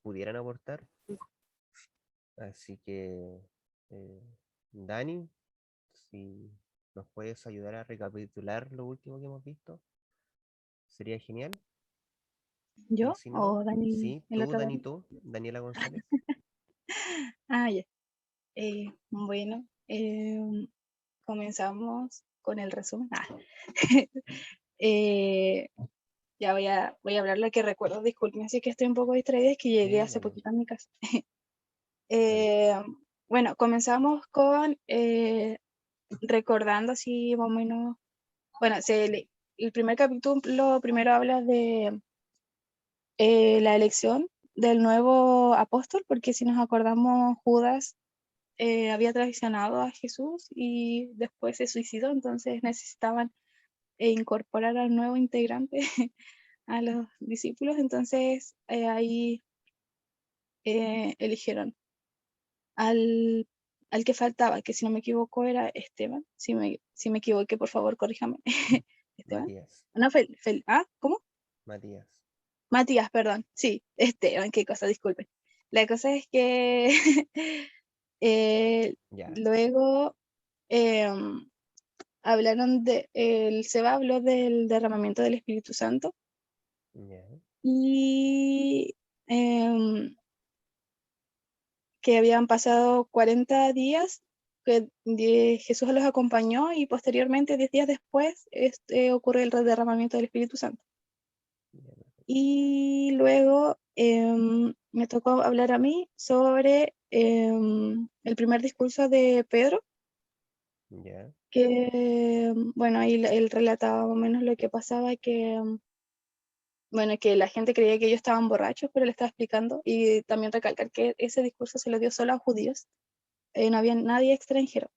pudieran aportar. Así que, eh, Dani, si nos puedes ayudar a recapitular lo último que hemos visto, sería genial. Y ¿Yo si no, o Dani, sí, el tú, otro Dani, Dani? tú, Daniela González. Ah, ya. Bueno, comenzamos con el resumen. Eh, ya voy a hablar lo que recuerdo. Disculpen, así que estoy un poco distraída, es que llegué Sí, hace dale, poquito a mi casa. dale. Eh, bueno, comenzamos con recordando así más o menos. Bueno, el primer capítulo primero habla de la elección del nuevo apóstol, porque si nos acordamos, Judas había traicionado a Jesús y después se suicidó, entonces necesitaban incorporar al nuevo integrante a los discípulos, entonces ahí eligieron al, al que faltaba, que si no me equivoco era Esteban, si me equivoqué, por favor, corríjame. Esteban. Matías, No, ¿cómo? Matías. Matías, perdón. Sí, Esteban, qué cosa, disculpen. La cosa es que Ya, luego em, hablaron el Seba habló del derramamiento del Espíritu Santo ya, y que habían pasado 40 días que Jesús los acompañó y posteriormente, 10 días después, ocurre el derramamiento del Espíritu Santo. ya, Y luego me tocó hablar a mí sobre el primer discurso de Pedro, ya, que, bueno, ahí él relataba más o menos lo que pasaba, que, bueno, que la gente creía que ellos estaban borrachos, pero le estaba explicando, y también recalcar que ese discurso se lo dio solo a judíos, no había nadie extranjero.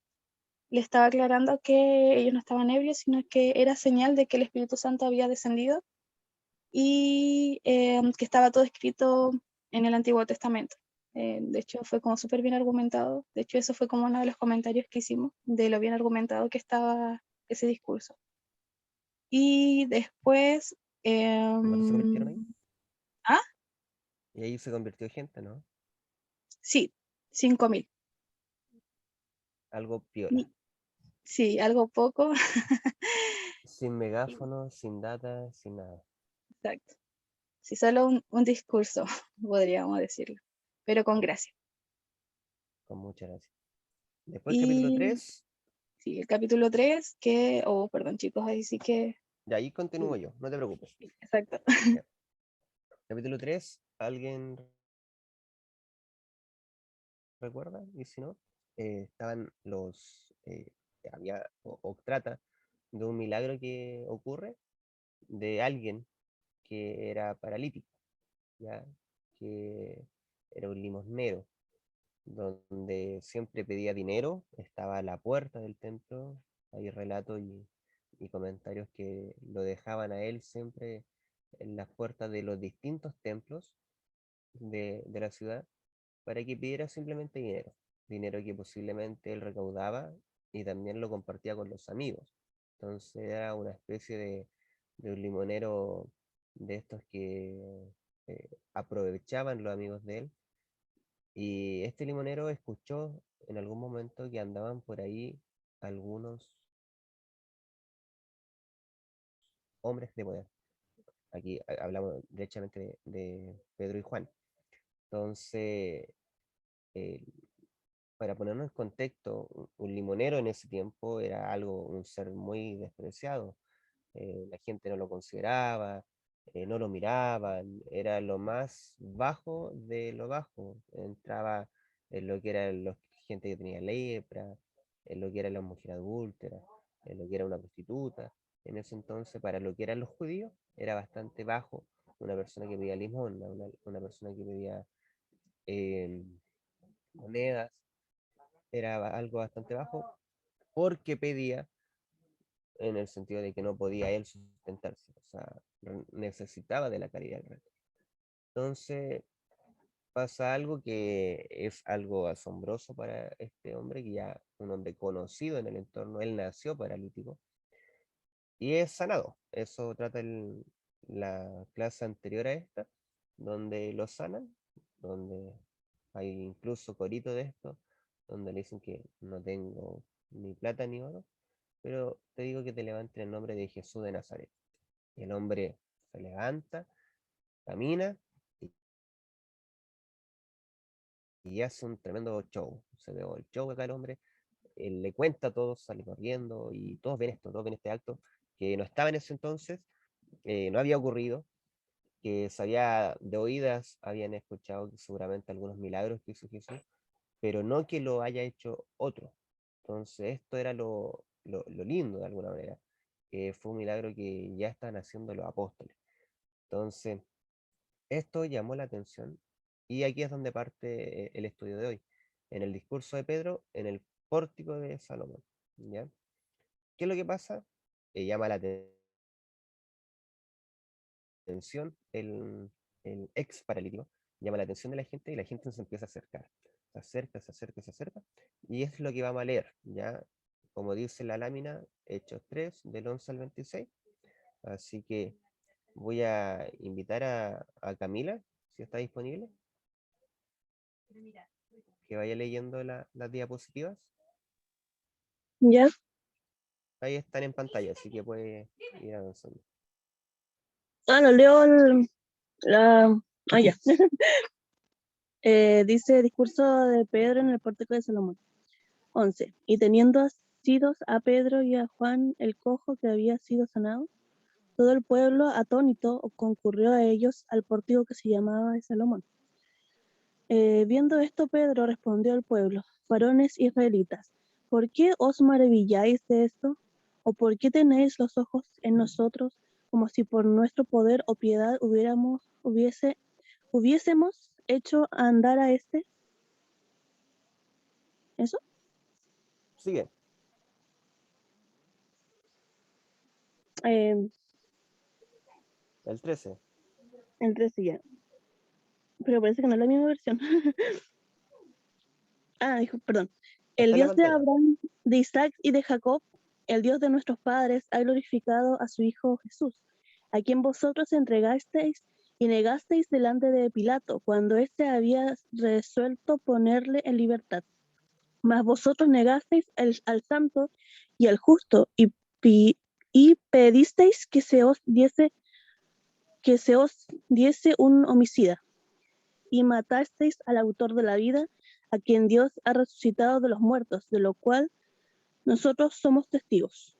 Le estaba aclarando que ellos no estaban ebrios, sino que era señal de que el Espíritu Santo había descendido y que estaba todo escrito en el Antiguo Testamento. De hecho, fue como súper bien argumentado. De hecho, eso fue como uno de los comentarios que hicimos, de lo bien argumentado que estaba ese discurso. Y después, ¿cuántos se convirtieron ahí? ah, Y ahí se convirtió gente, ¿no? sí, 5.000. Algo piola. Sí, algo poco. Sin megáfono, sin data, sin nada. Exacto. Sí, solo un discurso, podríamos decirlo, pero con gracia. Con muchas gracias. Después el capítulo Y 3, sí, el capítulo 3 oh, perdón chicos, ahí sí que, y ahí continúo yo, no te preocupes. exacto. Ya. Capítulo 3, ¿alguien recuerda? Y si no, estaban había, o trata de un milagro que ocurre de alguien que era paralítico, ¿ya? Que era un limosnero, donde siempre pedía dinero, estaba a la puerta del templo, hay relatos y comentarios que lo dejaban a él siempre en las puertas de los distintos templos de la ciudad para que pidiera simplemente dinero, dinero que posiblemente él recaudaba y también lo compartía con los amigos. Entonces era una especie de un limonero de estos que aprovechaban los amigos de él. Y este limonero escuchó en algún momento que andaban por ahí algunos hombres de poder. Aquí hablamos derechamente de Pedro y Juan. Entonces, eh, para ponernos en contexto, un limonero en ese tiempo era algo, un ser muy despreciado. La gente no lo consideraba, no lo miraban, era lo más bajo de lo bajo. Entraba en lo que era la gente que tenía lepra, en lo que era la mujer adúltera, en lo que era una prostituta. En ese entonces, para lo que eran los judíos, era bastante bajo una persona que pedía limosna, una persona que pedía eh, monedas, era algo bastante bajo porque pedía en el sentido de que no podía él sustentarse, o sea, necesitaba de la caridad del resto. Entonces pasa algo que es algo asombroso para este hombre, que ya un hombre conocido en el entorno, él nació paralítico y es sanado. Eso trata la clase anterior a esta, donde lo sanan donde hay incluso corito de esto, donde le dicen que no tengo ni plata ni oro, pero te digo que te levantes en el nombre de Jesús de Nazaret. Y el hombre se levanta, camina y hace un tremendo show. Se ve el show acá el hombre, él le cuenta a todos, sale corriendo y todos ven esto, todos ven este acto que no estaba en ese entonces, no había ocurrido, que sabía de oídas, habían escuchado seguramente algunos milagros que hizo Jesús, pero no que lo haya hecho otro. Entonces esto era lo lindo de alguna manera, que fue un milagro que ya están haciendo los apóstoles. Entonces, esto llamó la atención y aquí es donde parte el estudio de hoy, en el discurso de Pedro, en el pórtico de Salomón. ¿Ya? ¿Qué es lo que pasa? Llama la atención el ex paralítico, llama la atención de la gente y la gente se empieza a acercar. Se acerca, se acerca, se acerca. Y es lo que vamos a leer, ¿ya? Como dice la lámina, Hechos 3, del 11 al 26. Así que voy a invitar a Camila, si está disponible, que vaya leyendo las diapositivas. ¿Ya? Ahí están en pantalla, así que puede ir avanzando. Ah, lo leo la... Ah, ya. Dice discurso de Pedro en el pórtico de Salomón. 11. Y teniendo asidos a Pedro y a Juan el cojo que había sido sanado, todo el pueblo atónito concurrió a ellos al pórtico que se llamaba de Salomón. Viendo esto, Pedro respondió al pueblo: varones israelitas, ¿por qué os maravilláis de esto? ¿O por qué tenéis los ojos en nosotros, como si por nuestro poder o piedad hubiésemos hecho andar a este? ¿Eso? Sigue, Eh, el 13. el 13 ya. Pero parece que no es la misma versión. Dijo, perdón. El Está en la Dios de pantalla. Abraham, de Isaac y de Jacob, el Dios de nuestros padres, ha glorificado a su Hijo Jesús, a quien vosotros entregasteis y negasteis delante de Pilato, cuando éste había resuelto ponerle en libertad. Mas vosotros negasteis al santo y al justo y pedisteis que se os diese un homicida, y matasteis al autor de la vida, a quien Dios ha resucitado de los muertos, de lo cual nosotros somos testigos.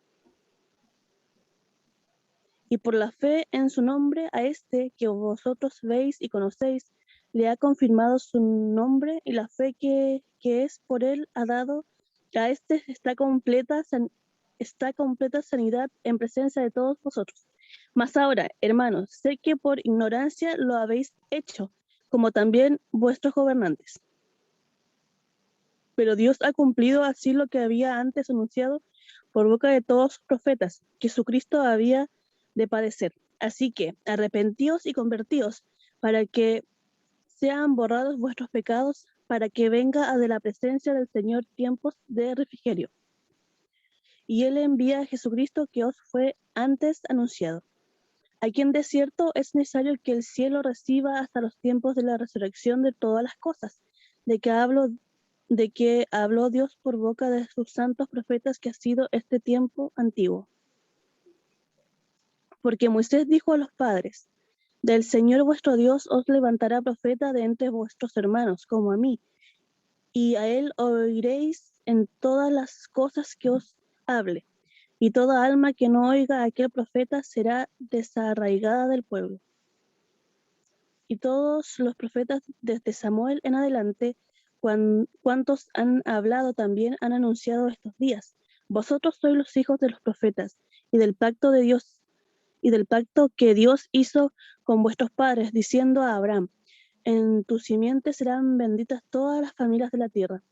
Y por la fe en su nombre, a este que vosotros veis y conocéis, le ha confirmado su nombre, y la fe que es por él ha dado a este está completa sanidad en presencia de todos vosotros. Mas ahora, hermanos, sé que por ignorancia lo habéis hecho, como también vuestros gobernantes. Pero Dios ha cumplido así lo que había antes anunciado por boca de todos sus profetas, que su Cristo había de padecer. Así que arrepentíos y convertíos, para que sean borrados vuestros pecados, para que venga de la presencia del Señor tiempos de refrigerio. Y Él envía a Jesucristo, que os fue antes anunciado, a quien de cierto es necesario que el cielo reciba hasta los tiempos de la resurrección de todas las cosas, de que habló Dios por boca de sus santos profetas, que ha sido este tiempo antiguo. Porque Moisés dijo a los padres: del Señor vuestro Dios os levantará profeta de entre vuestros hermanos, como a mí, y a él oiréis en todas las cosas que os hable. Y toda alma que no oiga a aquel profeta será desarraigada del pueblo. Y todos los profetas desde Samuel en adelante, cuantos han hablado también han anunciado estos días. Vosotros sois los hijos de los profetas y del pacto de Dios y del pacto que Dios hizo con vuestros padres, diciendo a Abraham: en tu simiente serán benditas todas las familias de la tierra.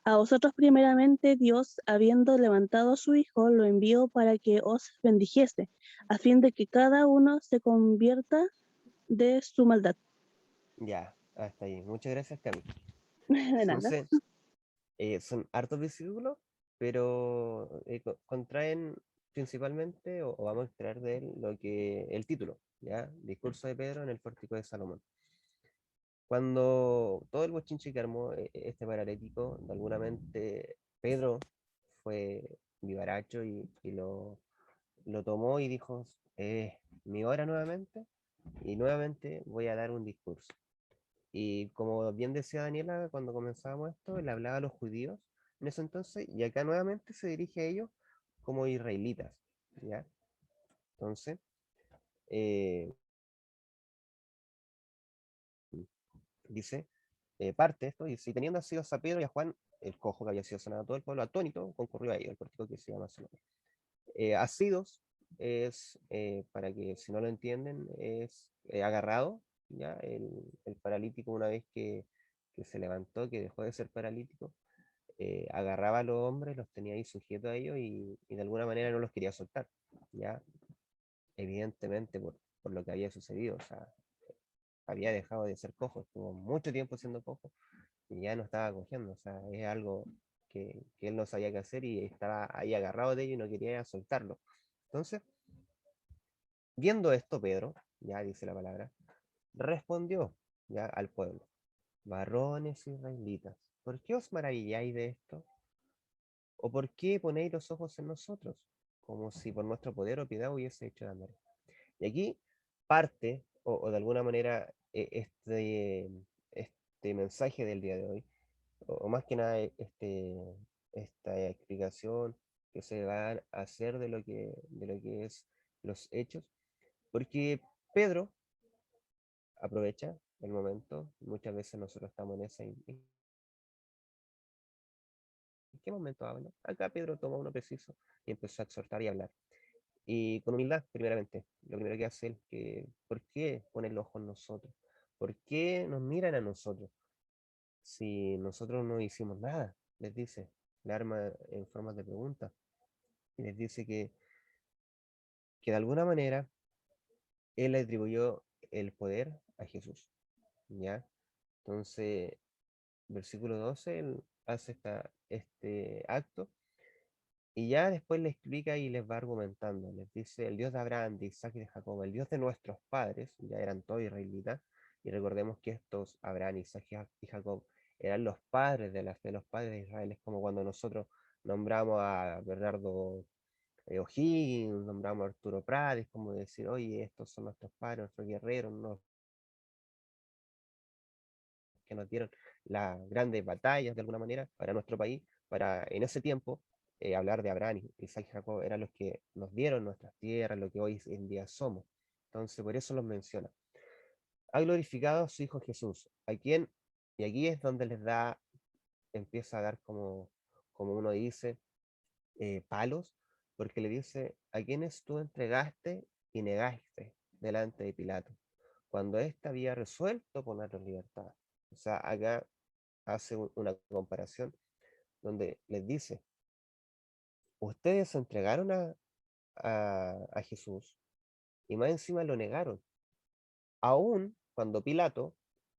A vosotros primeramente Dios, habiendo levantado a su Hijo, lo envió para que os bendijese, a fin de que cada uno se convierta de su maldad. Ya, hasta ahí. Muchas gracias, Cami. De nada. Entonces, son hartos versículos, pero contraen principalmente, o vamos a extraer de él lo que el título, ¿ya? Discurso de Pedro en el pórtico de Salomón. Cuando todo el bochinche que armó este paralético, de alguna mente Pedro fue vivaracho y lo tomó y dijo, mi hora nuevamente, y nuevamente voy a dar un discurso. Y como bien decía Daniela cuando comenzábamos esto, él hablaba a los judíos en ese entonces, y acá nuevamente se dirige a ellos como israelitas, ¿ya? Entonces, eh, dice, parte esto, y si teniendo sido a Pedro y a Juan, el cojo que había sido sanado a todo el pueblo, atónito, concurrió a ellos, el pórtico que se llama Salomón. Asidos es, para que si no lo entienden, es agarrado, ¿ya? El paralítico una vez que se levantó, que dejó de ser paralítico, agarraba a los hombres, los tenía ahí sujetos a ellos y de alguna manera no los quería soltar, ¿ya? Evidentemente por lo que había sucedido, o sea, había dejado de ser cojo, estuvo mucho tiempo siendo cojo y ya no estaba cogiendo, o sea, es algo que él no sabía qué hacer y estaba ahí agarrado de ello y no quería soltarlo. Entonces, viendo esto, Pedro, ya dice la palabra, respondió ya al pueblo, varones israelitas, ¿por qué os maravilláis de esto? ¿O por qué ponéis los ojos en nosotros? Como si por nuestro poder o piedad hubiese hecho de andar. Y aquí parte, o de alguna manera, este mensaje del día de hoy, o más que nada esta explicación que se va a hacer de lo que es los hechos, porque Pedro aprovecha el momento, muchas veces nosotros estamos en esa, ¿en qué momento hablo? Acá Pedro toma uno preciso y empezó a exhortar y hablar. Y con humildad, primeramente, lo primero que hace él, que, ¿por qué pone el ojo en nosotros? ¿Por qué nos miran a nosotros? Si nosotros no hicimos nada, les dice, le arma en formas de preguntas, y les dice que de alguna manera él le atribuyó el poder a Jesús, ¿ya? Entonces, versículo 12 él hace este acto y ya después le explica y les va argumentando. Les dice, el Dios de Abraham, de Isaac y de Jacob, el Dios de nuestros padres, ya eran todos israelitas, y recordemos que estos, Abraham, Isaac y Jacob, eran los padres de la fe, los padres de Israel. Es como cuando nosotros nombramos a Bernardo O'Higgins, nombramos a Arturo Prat, es como decir, oye, estos son nuestros padres, nuestros guerreros, ¿no? Que nos dieron las grandes batallas de alguna manera para nuestro país, para en ese tiempo hablar de Abraham, Isaac y Jacob eran los que nos dieron nuestras tierras, lo que hoy en día somos. Entonces, por eso los menciona. Ha glorificado a su Hijo Jesús, a quien, y aquí es donde les da, empieza a dar como uno dice, palos, porque le dice, a quienes tú entregaste y negaste delante de Pilato, cuando éste había resuelto ponerlos en libertad. O sea, acá hace una comparación donde les dice, ustedes entregaron a Jesús y más encima lo negaron, aún cuando Pilato,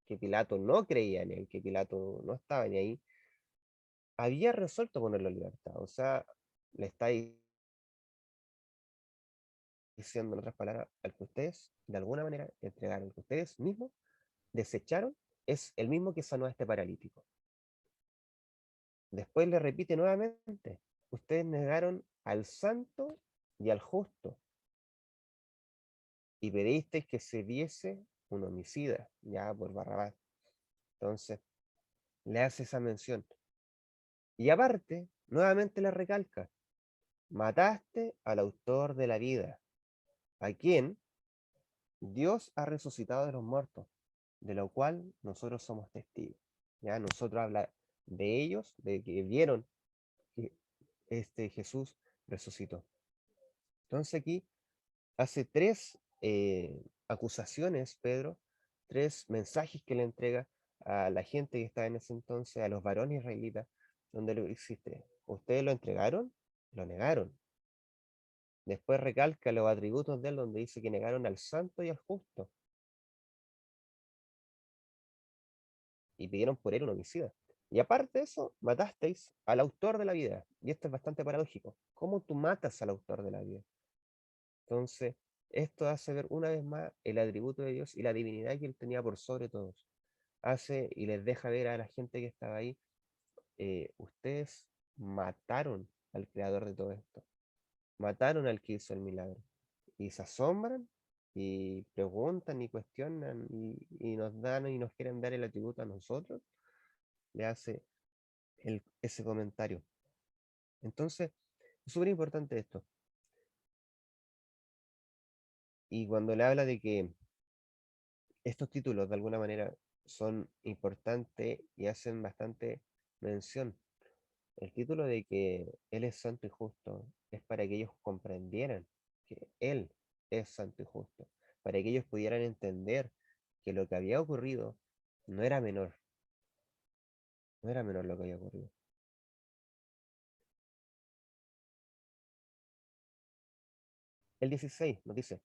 que Pilato no creía en él, que Pilato no estaba ni ahí, había resuelto ponerlo en libertad. O sea, le está diciendo en otras palabras, al que ustedes de alguna manera entregaron, que ustedes mismos desecharon, es el mismo que sanó a este paralítico. Después le repite nuevamente, ustedes negaron al santo y al justo y pedisteis que se diese un homicida, ya por Barrabás. Entonces, le hace esa mención. Y aparte, nuevamente le recalca, mataste al autor de la vida, a quien Dios ha resucitado de los muertos, de lo cual nosotros somos testigos. Ya nosotros habla de ellos, de que vieron que este Jesús resucitó. Entonces aquí hace tres acusaciones, Pedro, tres mensajes que le entrega a la gente que estaba en ese entonces, a los varones israelitas, donde lo existe. Ustedes lo entregaron, lo negaron. Después recalca los atributos de él, donde dice que negaron al santo y al justo, y pidieron por él un homicida. Y aparte de eso, matasteis al autor de la vida. Y esto es bastante paradójico. ¿Cómo tú matas al autor de la vida? Entonces, esto hace ver una vez más el atributo de Dios y la divinidad que él tenía por sobre todos. hace y les deja ver a la gente que estaba ahí, ustedes mataron al creador de todo esto, mataron al que hizo el milagro, y se asombran y preguntan y cuestionan y nos dan y nos quieren dar el atributo a nosotros, le hace ese comentario. Entonces, es súper importante esto. Y cuando le habla de que estos títulos de alguna manera son importantes y hacen bastante mención, el título de que Él es santo y justo es para que ellos comprendieran que Él es santo y justo, para que ellos pudieran entender que lo que había ocurrido no era menor, no era menor lo que había ocurrido. El 16 nos dice,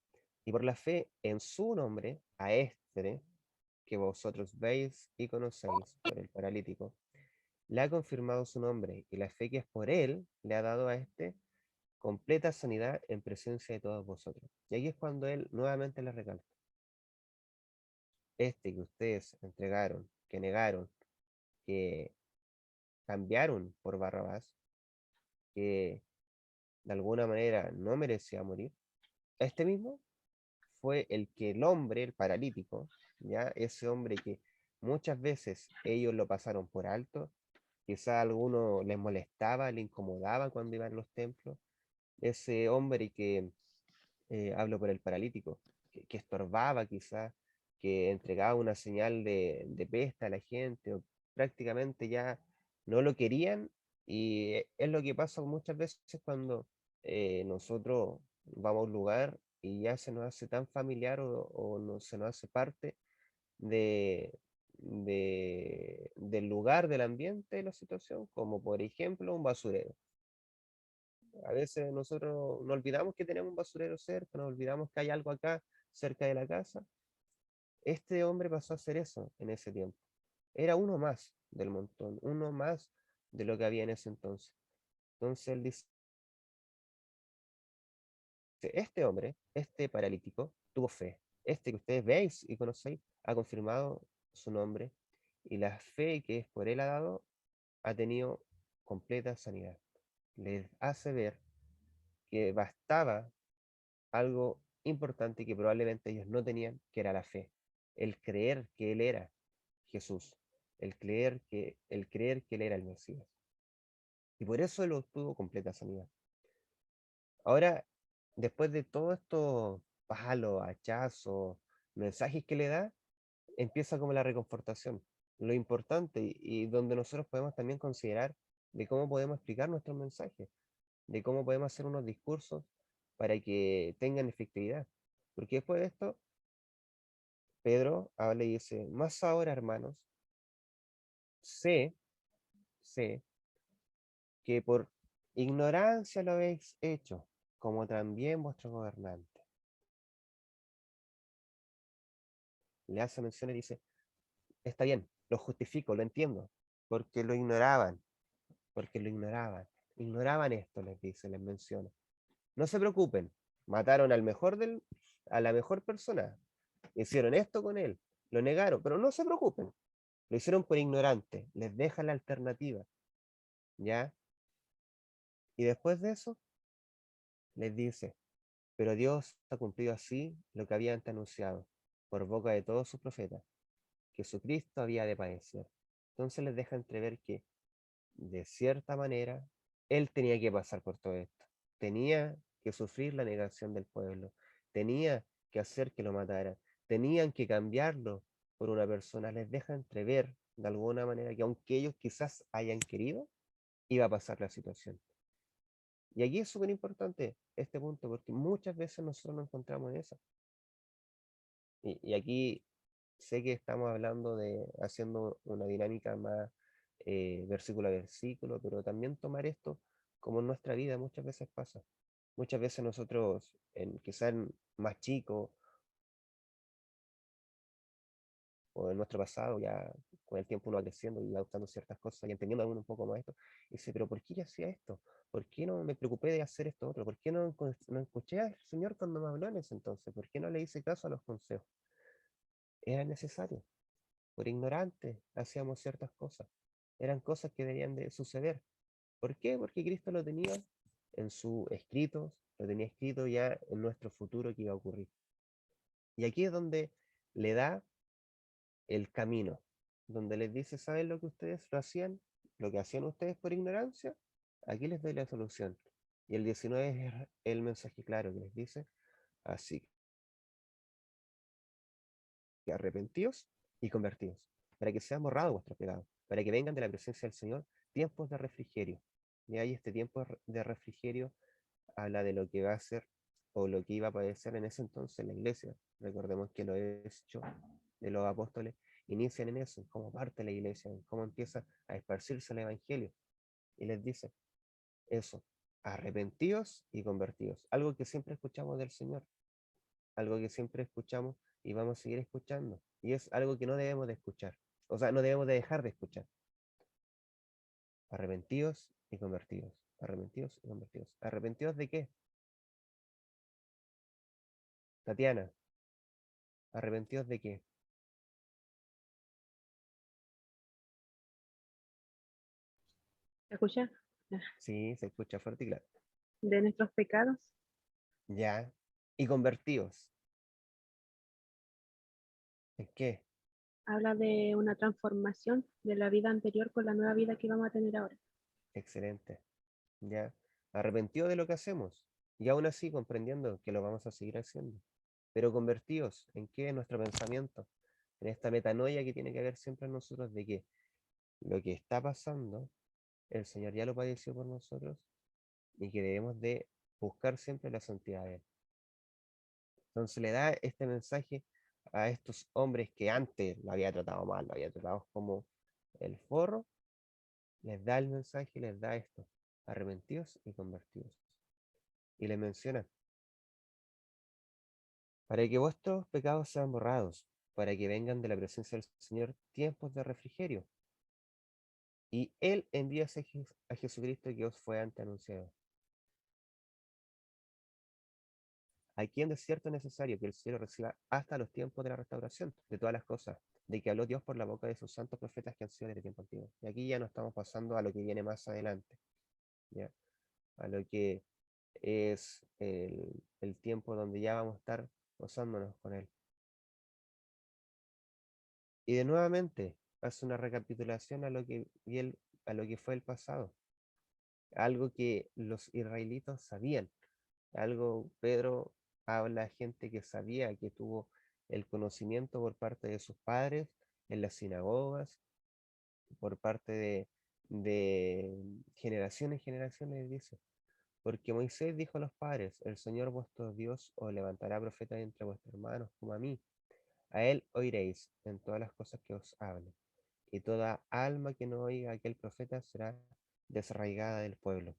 y por la fe en su nombre, a este que vosotros veis y conocéis por el paralítico, le ha confirmado su nombre, y la fe que es por él le ha dado a este completa sanidad en presencia de todos vosotros. Y aquí es cuando él nuevamente le recalca, este que ustedes entregaron, que negaron, que cambiaron por Barrabás, que de alguna manera no merecía morir, este mismo fue el que el hombre, el paralítico, ya ese hombre que muchas veces ellos lo pasaron por alto, quizá a alguno les molestaba, le incomodaba cuando iban a los templos, ese hombre que hablo por el paralítico, que estorbaba quizá, que entregaba una señal de pesta a la gente, o prácticamente ya no lo querían, y es lo que pasa muchas veces cuando nosotros vamos a un lugar y ya se nos hace tan familiar o no, se nos hace parte de, del lugar, del ambiente, de la situación, como por ejemplo un basurero. A veces nosotros nos olvidamos que tenemos un basurero cerca, nos olvidamos que hay algo acá cerca de la casa. Este hombre pasó a hacer eso en ese tiempo. Era uno más del montón, uno más de lo que había en ese entonces. Entonces él dice, este hombre, este paralítico, tuvo fe. Este que ustedes veis y conocéis, ha confirmado su nombre, y la fe que es por él ha dado, ha tenido completa sanidad. Les hace ver que bastaba algo importante que probablemente ellos no tenían, que era la fe, el creer que Él era Jesús, el creer que Él era el Mesías. Y por eso Él obtuvo completa sanidad. Ahora, después de todo estos palos, hachazos, mensajes que le da, empieza como la reconfortación, lo importante y donde nosotros podemos también considerar de cómo podemos explicar nuestros mensajes, de cómo podemos hacer unos discursos para que tengan efectividad. Porque después de esto, Pedro habla y dice, más ahora, hermanos, sé, sé que por ignorancia lo habéis hecho, como también vuestro gobernante. Le hace mención y dice, está bien, lo justifico, lo entiendo, porque lo ignoraban, porque lo ignoraban. Ignoraban esto, les dice, les menciona. No se preocupen, mataron a la mejor persona, hicieron esto con él, lo negaron, pero no se preocupen, lo hicieron por ignorante, les deja la alternativa, ¿ya? Y después de eso, les dice, pero Dios ha cumplido así lo que había antes anunciado, por boca de todos sus profetas, que Jesucristo había de padecer. Entonces les deja entrever que, de cierta manera, Él tenía que pasar por todo esto, tenía que sufrir la negación del pueblo, tenía que hacer que lo mataran, tenían que cambiarlo por una persona, les deja entrever de alguna manera que aunque ellos quizás hayan querido, iba a pasar la situación. Y aquí es súper importante este punto, porque muchas veces nosotros nos encontramos en eso. Y aquí sé que estamos hablando de haciendo una dinámica más versículo a versículo, pero también tomar esto como en nuestra vida muchas veces pasa. Muchas veces nosotros, quizás más chicos o en nuestro pasado, ya con el tiempo uno va creciendo y va adoptando ciertas cosas y entendiendo aún un poco más esto, y dice, pero ¿por qué yo hacía esto? ¿Por qué no me preocupé de hacer esto otro? ¿Por qué no escuché al Señor cuando me habló en ese entonces? ¿Por qué no le hice caso a los consejos? Era necesario, por ignorantes hacíamos ciertas cosas. Eran cosas que debían de suceder. ¿Por qué? Porque Cristo lo tenía en su escrito, lo tenía escrito ya en nuestro futuro que iba a ocurrir. Y aquí es donde le da el camino, donde les dice, ¿saben lo que ustedes lo hacían? Lo que hacían ustedes por ignorancia, aquí les doy la solución. Y el 19 es el mensaje claro que les dice, así que arrepentíos y convertíos, para que sean borrados vuestros pecados, para que vengan de la presencia del Señor tiempos de refrigerio. Y ahí este tiempo de refrigerio habla de lo que va a ser o lo que iba a padecer en ese entonces la iglesia. Recordemos que los hechos de los apóstoles inician en eso, en cómo parte la iglesia, en cómo empieza a esparcirse el evangelio. Y les dice eso, arrepentidos y convertidos. Algo que siempre escuchamos del Señor, algo que siempre escuchamos y vamos a seguir escuchando. Y es algo que no debemos de escuchar, o sea, no debemos de dejar de escuchar. Arrepentidos y convertidos. Arrepentidos y convertidos. ¿Arrepentidos de qué? Tatiana, ¿arrepentidos de qué? ¿Se escucha? Sí, se escucha fuerte y claro. De nuestros pecados. Ya. ¿Y convertidos? ¿En qué? Habla de una transformación de la vida anterior con la nueva vida que vamos a tener ahora. Excelente. Ya. Arrepentidos de lo que hacemos. Y aún así comprendiendo que lo vamos a seguir haciendo. Pero convertidos, ¿en qué? En nuestro pensamiento. En esta metanoia que tiene que haber siempre en nosotros de que lo que está pasando, el Señor ya lo padeció por nosotros y que debemos de buscar siempre la santidad de Él. Entonces le da este mensaje a estos hombres que antes lo había tratado mal, lo había tratado como el forro, les da el mensaje, les da esto, arrepentidos y convertidos. Y les menciona, para que vuestros pecados sean borrados, para que vengan de la presencia del Señor tiempos de refrigerio. Y Él envía a Jesucristo que os fue antes anunciado. A quien de cierto es necesario que el cielo reciba hasta los tiempos de la restauración de todas las cosas, de que habló Dios por la boca de sus santos profetas que han sido desde tiempo antiguo. Y aquí ya no estamos pasando a lo que viene más adelante, ¿ya? A lo que es el tiempo donde ya vamos a estar gozándonos con Él. Y de nuevamente hace una recapitulación a lo que fue el pasado, algo que los israelitas sabían, algo Pedro habla a gente que sabía, que tuvo el conocimiento por parte de sus padres en las sinagogas, por parte de generación en generación, les dice. Porque Moisés dijo a los padres, el Señor vuestro Dios os levantará profeta entre vuestros hermanos como a mí. A él oiréis en todas las cosas que os hable. Y toda alma que no oiga a aquel profeta será desarraigada del pueblo.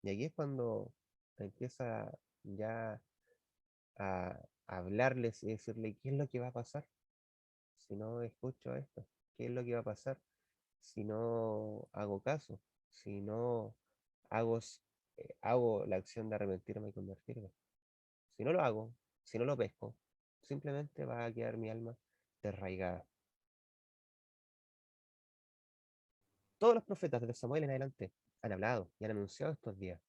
Y aquí es cuando empieza ya a hablarles y decirle qué es lo que va a pasar si no escucho esto, qué es lo que va a pasar si no hago caso, si no hago, hago la acción de arrepentirme y convertirme. Si no lo hago, si no lo pesco, simplemente va a quedar mi alma desraigada. Todos los profetas desde Samuel en adelante han hablado y han anunciado estos días.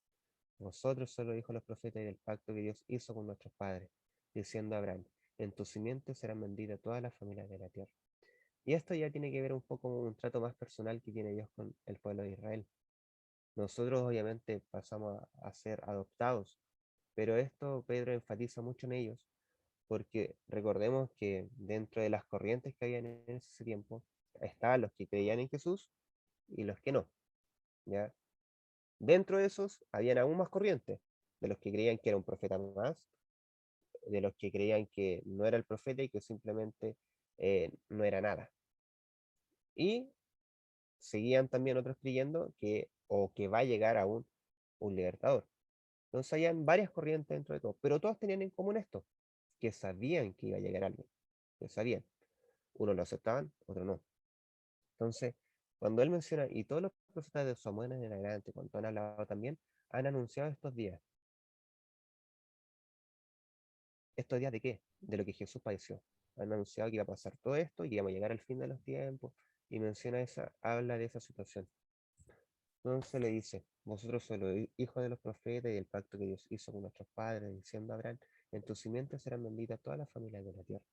Vosotros solo hijos los profetas y del pacto que Dios hizo con nuestros padres, diciendo a Abraham, en tu simiente serán benditas todas las familias de la tierra. Y esto ya tiene que ver un poco con un trato más personal que tiene Dios con el pueblo de Israel. Nosotros obviamente pasamos a ser adoptados, pero esto Pedro enfatiza mucho en ellos, porque recordemos que dentro de las corrientes que habían en ese tiempo, estaban los que creían en Jesús y los que no, ¿ya? Dentro de esos habían aún más corrientes, de los que creían que era un profeta más, de los que creían que no era el profeta y que simplemente no era nada. Y seguían también otros creyendo que o que va a llegar aún un libertador. Entonces habían varias corrientes dentro de todo, pero todos tenían en común esto, que sabían que iba a llegar alguien, que sabían. Unos lo aceptaban, otros no. Entonces, cuando él menciona, y todos los profetas de Samuel en adelante, cuando han hablado también, han anunciado estos días. ¿Estos días de qué? De lo que Jesús padeció. han anunciado que iba a pasar todo esto y que íbamos a llegar al fin de los tiempos, y habla de esa situación. Entonces le dice, vosotros sois los hijos de los profetas y el pacto que Dios hizo con nuestros padres, diciendo a Abraham, en tu simiente serán benditas todas las familias de la tierra.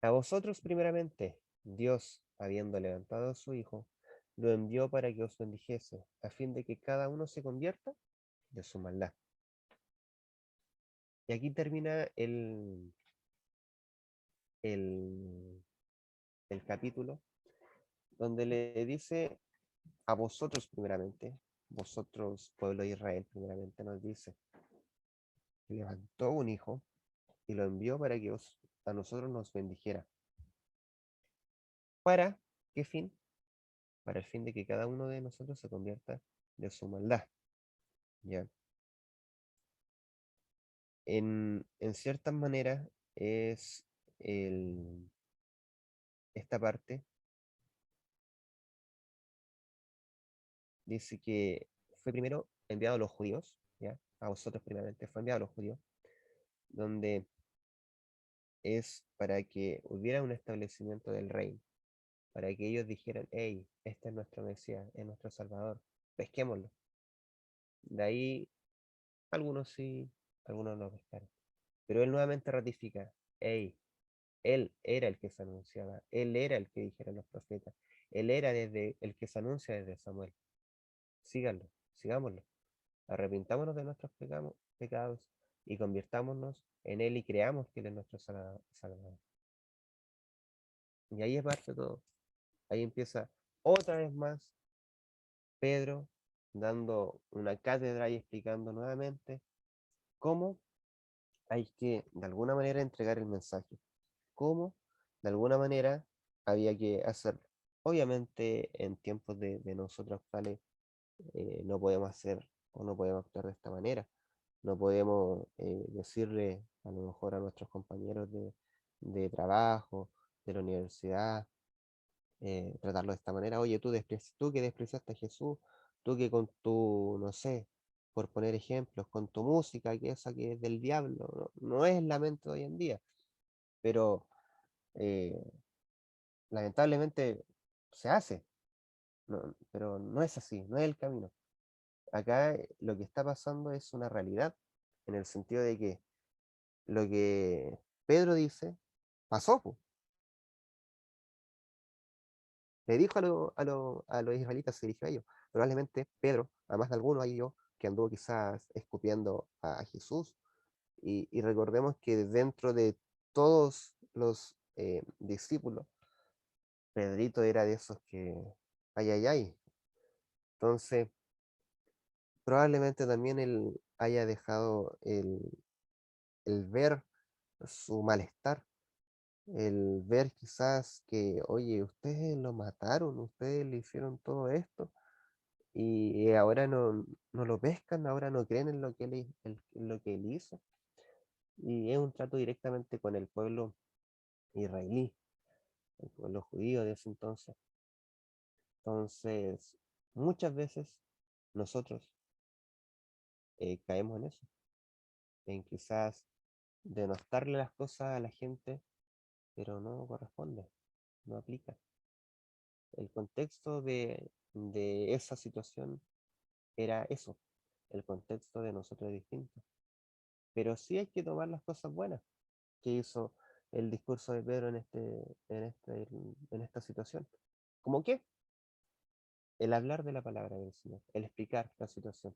A vosotros primeramente, Dios, habiendo levantado a su Hijo, lo envió para que os bendijese, a fin de que cada uno se convierta de su maldad. Y aquí termina el, el capítulo, donde le dice a vosotros primeramente, vosotros, pueblo de Israel, primeramente nos dice, levantó un hijo y lo envió para que a nosotros nos bendijera. ¿Para qué fin? Para el fin de que cada uno de nosotros se convierta de su maldad. ¿Ya? En ciertas maneras es esta parte, dice que fue primero enviado a los judíos, ¿ya? A vosotros primeramente fue enviado a los judíos, donde es para que hubiera un establecimiento del reino, para que ellos dijeran, hey, este es nuestro Mesías, es nuestro Salvador, pesquémoslo. De ahí algunos sí, algunos no pescaron. Pero él nuevamente ratifica, hey, él era el que se anunciaba, él era el que dijeron los profetas, él era desde el que se anuncia desde Samuel. Síganlo, sigámoslo. Arrepintámonos de nuestros pecados y convirtámonos en él y creamos que él es nuestro Salvador. Y ahí es parte todo. Ahí empieza otra vez más Pedro dando una cátedra y explicando nuevamente cómo hay que de alguna manera entregar el mensaje, cómo de alguna manera había que hacerlo. Obviamente en tiempos de nosotros actuales no podemos hacer o no podemos actuar de esta manera. No podemos decirle a lo mejor a nuestros compañeros de trabajo, de la universidad, tratarlo de esta manera. Oye, tú que despreciaste a Jesús, tú que con tu, no sé, por poner ejemplos, con tu música, que esa que es del diablo, no es la mente de hoy en día, pero eh, lamentablemente se hace, pero no es así, no es el camino. Acá lo que está pasando es una realidad, en el sentido de que lo que Pedro dice pasó, po. Le dijo a los israelitas, se dirigió a ellos. Probablemente Pedro, a más de alguno hay yo, que anduvo quizás escupiendo a Jesús. Y recordemos que dentro de todos los discípulos, Pedrito era de esos que, ay, ay, ay. Entonces, probablemente también él haya dejado el ver su malestar, el ver quizás que, oye, ustedes lo mataron, ustedes le hicieron todo esto y ahora no lo pescan, ahora no creen en lo que en lo que él hizo. Y es un trato directamente con el pueblo israelí, el pueblo judío de ese entonces. Entonces, muchas veces nosotros caemos en eso, en quizás denostarle las cosas a la gente, pero no corresponde, no aplica. El contexto de esa situación era eso, el contexto de nosotros es distinto. Pero sí hay que tomar las cosas buenas que hizo el discurso de Pedro en esta situación. ¿Cómo qué? El hablar de la palabra del Señor, el explicar la situación.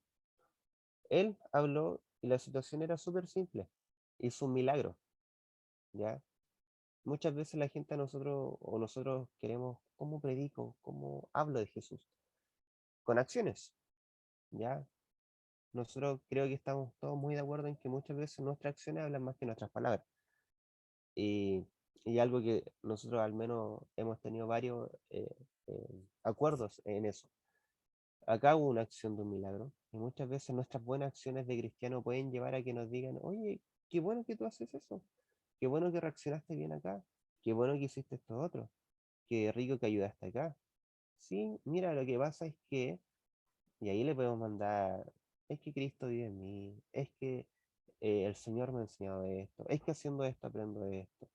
Él habló y la situación era súper simple. Hizo un milagro, ¿ya? Muchas veces la gente a nosotros o nosotros queremos, ¿cómo predico? ¿Cómo hablo de Jesús? Con acciones, ¿ya? Nosotros creo que estamos todos muy de acuerdo en que muchas veces nuestras acciones hablan más que nuestras palabras. Y, y algo que nosotros al menos hemos tenido varios acuerdos en eso. Acá hubo una acción de un milagro y muchas veces nuestras buenas acciones de cristiano pueden llevar a que nos digan, oye, qué bueno que tú haces eso, qué bueno que reaccionaste bien acá, qué bueno que hiciste esto otro, qué rico que ayudaste acá. Sí, mira, lo que pasa es que, y ahí le podemos mandar, es que Cristo vive en mí, es que el Señor me ha enseñado esto, es que haciendo esto aprendo esto.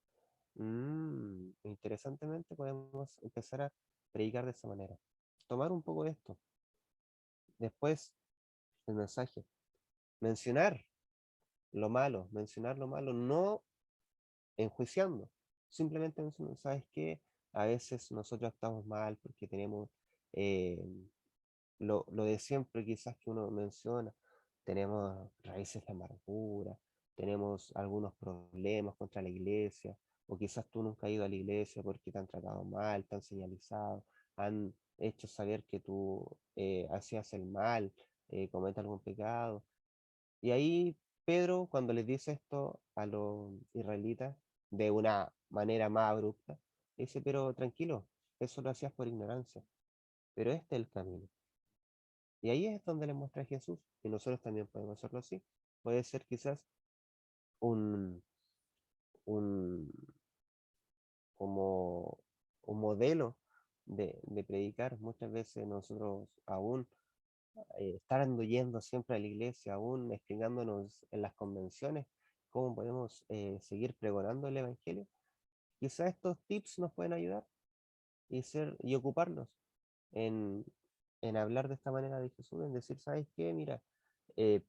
Interesantemente podemos empezar a predicar de esa manera. Tomar un poco de esto. Después, el mensaje. Mencionar lo malo, no enjuiciando. Simplemente mencionar, ¿sabes qué? A veces nosotros actuamos mal porque tenemos eh, lo de siempre quizás que uno menciona, tenemos raíces de amargura, tenemos algunos problemas contra la iglesia, o quizás tú nunca has ido a la iglesia porque te han tratado mal, te han señalizado, han hecho saber que tú hacías el mal, cometes algún pecado. Y ahí Pedro, cuando les dice esto a los israelitas de una manera más abrupta, dice, pero tranquilo, eso lo hacías por ignorancia, pero este es el camino. Y ahí es donde le muestra a Jesús, y nosotros también podemos hacerlo así. Puede ser quizás un, un, como un modelo de predicar. Muchas veces nosotros aún estando yendo siempre a la iglesia, aún explicándonos en las convenciones cómo podemos seguir pregonando el Evangelio. Quizás estos tips nos pueden ayudar y ocuparlos en, en hablar de esta manera de Jesús, en decir, ¿sabes qué? Mira, eh,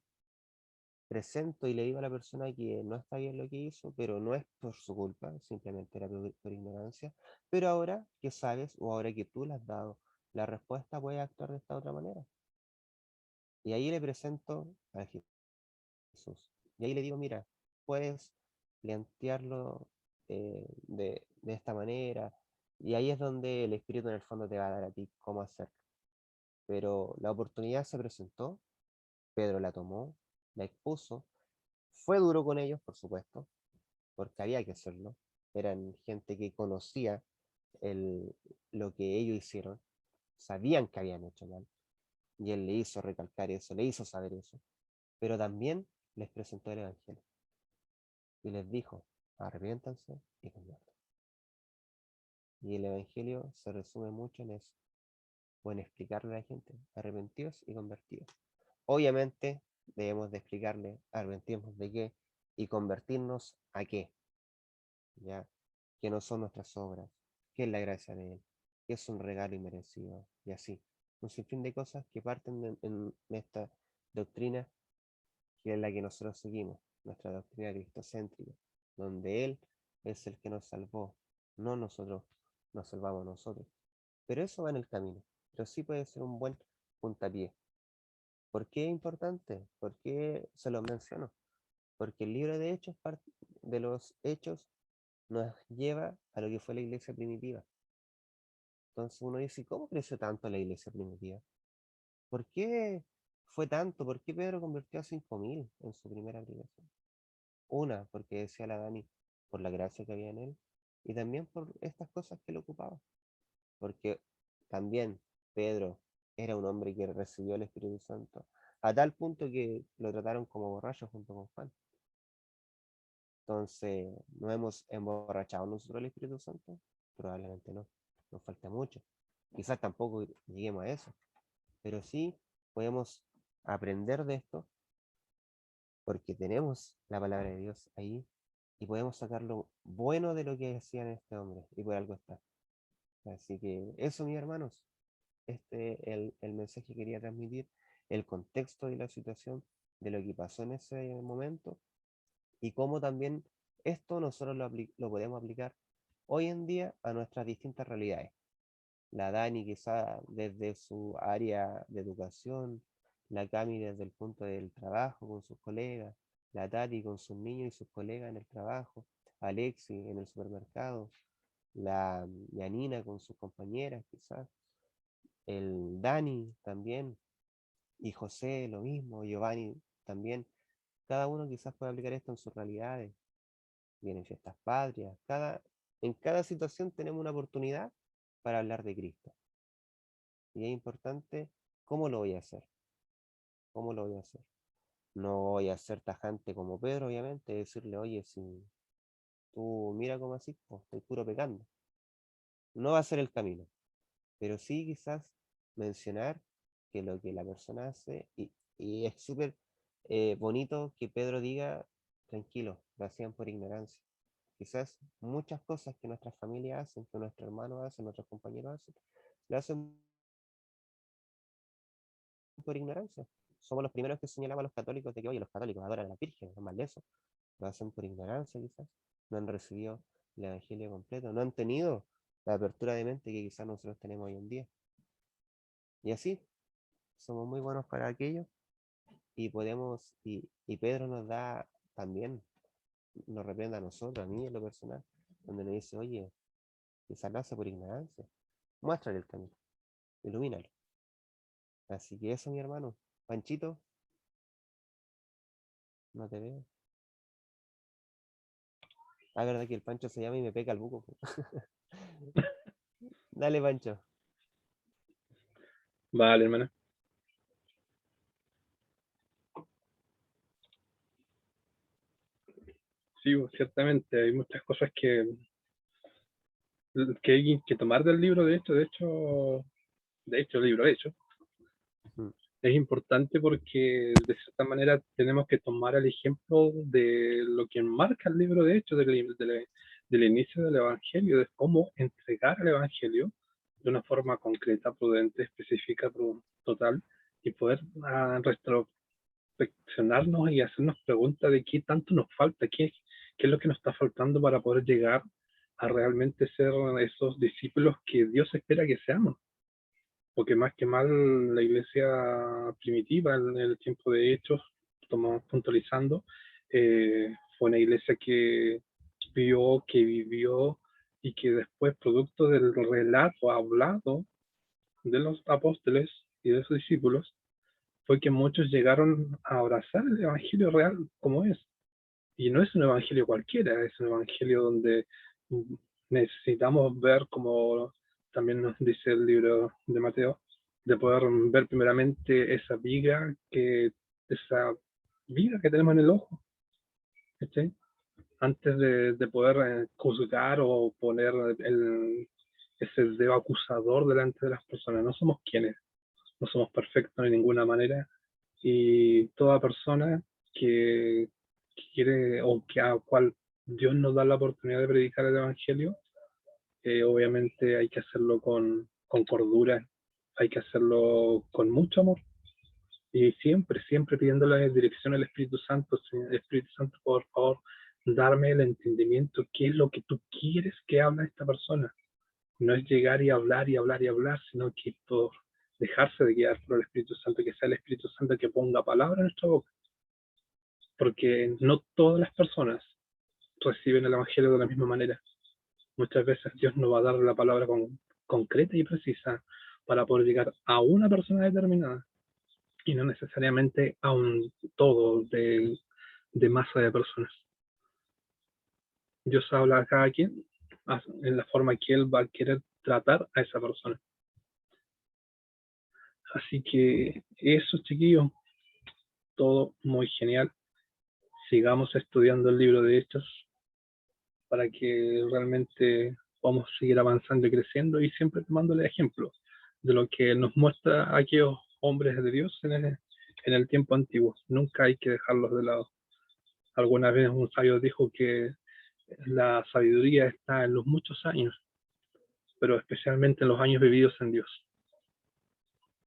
presento y le digo a la persona que no está bien lo que hizo, pero no es por su culpa, simplemente era por ignorancia. Pero ahora que sabes o ahora que tú le has dado la respuesta, puedes actuar de esta otra manera. Y ahí le presento a Jesús. Y ahí le digo, mira, puedes plantearlo de esta manera. Y ahí es donde el Espíritu en el fondo te va a dar a ti cómo hacerlo. Pero la oportunidad se presentó, Pedro la tomó, la expuso, fue duro con ellos, por supuesto, porque había que hacerlo. Eran gente que conocía el, lo que ellos hicieron, sabían que habían hecho mal, y él le hizo recalcar eso, le hizo saber eso, pero también les presentó el Evangelio y les dijo, arrepiéntanse y conviertan. Y el Evangelio se resume mucho en eso, o en explicarle a la gente, arrepentidos y convertidos. Obviamente debemos de explicarle, arrepentirnos de qué y convertirnos a qué, ¿ya? Que no son nuestras obras, que es la gracia de Él, que es un regalo inmerecido, y así. Un sinfín de cosas que parten en esta doctrina que es la que nosotros seguimos, nuestra doctrina cristocéntrica, donde Él es el que nos salvó, no nosotros nos salvamos nosotros. Pero eso va en el camino, pero sí puede ser un buen puntapié. ¿Por qué es importante? ¿Por qué se lo menciono? Porque el libro de Hechos, de los Hechos, nos lleva a lo que fue la iglesia primitiva. Entonces uno dice, ¿cómo creció tanto la iglesia primitiva? ¿Por qué fue tanto? ¿Por qué Pedro convirtió a 5.000 en su primera predicación? Una, porque decía la Dani, por la gracia que había en él, y también por estas cosas que le ocupaba. Porque también Pedro era un hombre que recibió el Espíritu Santo, a tal punto que lo trataron como borracho junto con Juan. Entonces, ¿no hemos emborrachado nosotros el Espíritu Santo? Probablemente no, nos falta mucho. Quizás tampoco lleguemos a eso, pero sí podemos aprender de esto porque tenemos la palabra de Dios ahí y podemos sacar lo bueno de lo que decían este hombre y por algo está. Así que eso, mis hermanos, el mensaje que quería transmitir, el contexto y la situación de lo que pasó en ese momento y cómo también esto nosotros lo podemos aplicar hoy en día a nuestras distintas realidades. La Dani quizá desde su área de educación, la Cami desde el punto del trabajo con sus colegas, la Tati con sus niños y sus colegas en el trabajo, Alexi en el supermercado, la Yanina con sus compañeras quizás, el Dani también, y José lo mismo, Giovanni también. Cada uno quizás puede aplicar esto en sus realidades. Vienen fiestas patrias, en cada situación tenemos una oportunidad para hablar de Cristo. Y es importante cómo lo voy a hacer. ¿Cómo lo voy a hacer? No voy a ser tajante como Pedro, obviamente, decirle, oye, si tú mira cómo así, pues, estoy puro pecando. No va a ser el camino, pero sí quizás mencionar que lo que la persona hace, y es súper bonito que Pedro diga, tranquilo, lo hacían por ignorancia. Quizás muchas cosas que nuestras familias hacen, que nuestros hermanos hacen, nuestros compañeros hacen, lo hacen por ignorancia. Somos los primeros que señalamos a los católicos de que, oye, los católicos adoran a la Virgen, no es más de eso. Lo hacen por ignorancia, quizás. No han recibido el Evangelio completo, no han tenido la apertura de mente que quizás nosotros tenemos hoy en día. Y así, somos muy buenos para aquello y podemos, y Pedro nos da también, nos reprende a nosotros, a mí en lo personal, donde nos dice, oye, quizás lo hace por ignorancia. Muéstrale el camino, ilumínalo. Así que eso, mi hermano. Panchito, no te veo. Ah, verdad que el Pancho se llama y me pega el buco. Dale, Pancho. Vale, hermano. Sí, pues, ciertamente, hay muchas cosas que hay que tomar del libro, el libro, es importante porque de cierta manera tenemos que tomar el ejemplo de lo que marca el libro de Hechos, del inicio del Evangelio, de cómo entregar el Evangelio de una forma concreta, prudente, específica, total, y poder retrospeccionarnos y hacernos preguntas de qué tanto nos falta, qué es lo que nos está faltando para poder llegar a realmente ser esos discípulos que Dios espera que seamos. Porque más que mal la iglesia primitiva en el tiempo de Hechos, estamos puntualizando, fue una iglesia que vio, que vivió y que después, producto del relato hablado de los apóstoles y de sus discípulos, fue que muchos llegaron a abrazar el evangelio real como es. Y no es un evangelio cualquiera, es un evangelio donde necesitamos ver, como también nos dice el libro de Mateo, de poder ver primeramente esa viga, esa viga que tenemos en el ojo, ¿sí? Antes de poder juzgar o poner ese dedo acusador delante de las personas. No somos quienes, no somos perfectos de ninguna manera, y toda persona que quiere o que a cual Dios nos da la oportunidad de predicar el Evangelio, obviamente hay que hacerlo con cordura, hay que hacerlo con mucho amor y siempre, siempre pidiéndole dirección al Espíritu Santo. Espíritu Santo, por favor, darme el entendimiento, qué es lo que tú quieres que hable esta persona. No es llegar y hablar y hablar y hablar, sino que por dejarse de guiar por el Espíritu Santo, que sea el Espíritu Santo que ponga palabra en nuestra boca, porque no todas las personas reciben el Evangelio de la misma manera. Muchas veces Dios nos va a dar la palabra concreta y precisa para poder llegar a una persona determinada y no necesariamente a un todo de masa de personas. Dios habla a cada quien en la forma que Él va a querer tratar a esa persona. Así que eso, chiquillos, todo muy genial. Sigamos estudiando el libro de Hechos para que realmente podamos seguir avanzando y creciendo y siempre tomándole ejemplo de lo que nos muestra aquellos hombres de Dios en el tiempo antiguo. Nunca hay que dejarlos de lado. Alguna vez un sabio dijo que la sabiduría está en los muchos años, pero especialmente en los años vividos en Dios.